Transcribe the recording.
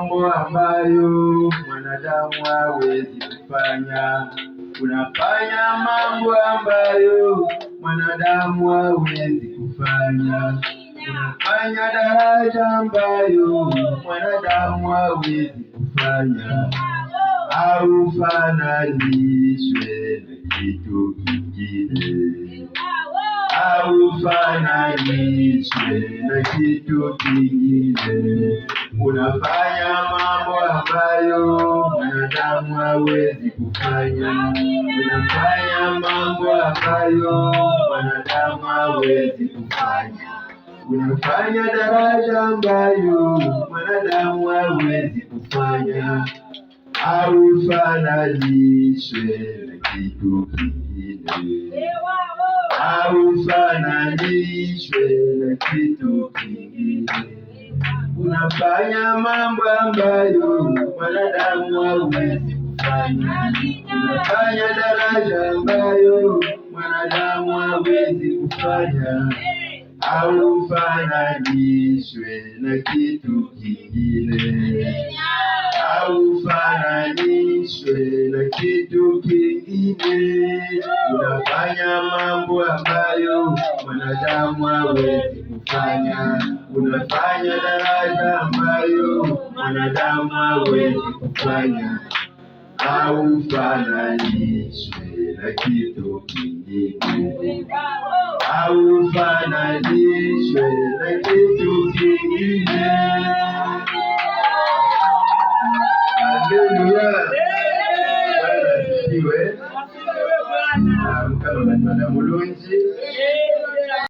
mambo ambayo mwanadamu hawezi kufanya. Unafanya mambo ambayo mwanadamu hawezi kufanya. Unafanya daraja ambayo mwanadamu hawezi kufanya. Haufananishwe na kitu kingine. Haufananishwe na kitu kingine. Unafanya mambo ambayo mwanadamu hawezi kufanya. Unafanya mambo ambayo mwanadamu hawezi kufanya. Unafanya daraja ambayo mwanadamu hawezi kufanya. Haufananishwe na kitu kingine. Haufananishwe na kitu kingine. Unafanya mambo ambayo mwanadamu hawezi kufanya. Unafanya daraja ambayo mwanadamu hawezi kufanya. Haufananishwe na kitu kingine. Haufananishwe na kitu kingine. Unafanya mambo ambayo mwanadamu hawezi kufanya. Unafanya daraja ambayo mwanadamu hawezi kufanya. Haufananishwe na kitu kingine. Haufananishwe na kitu kingine.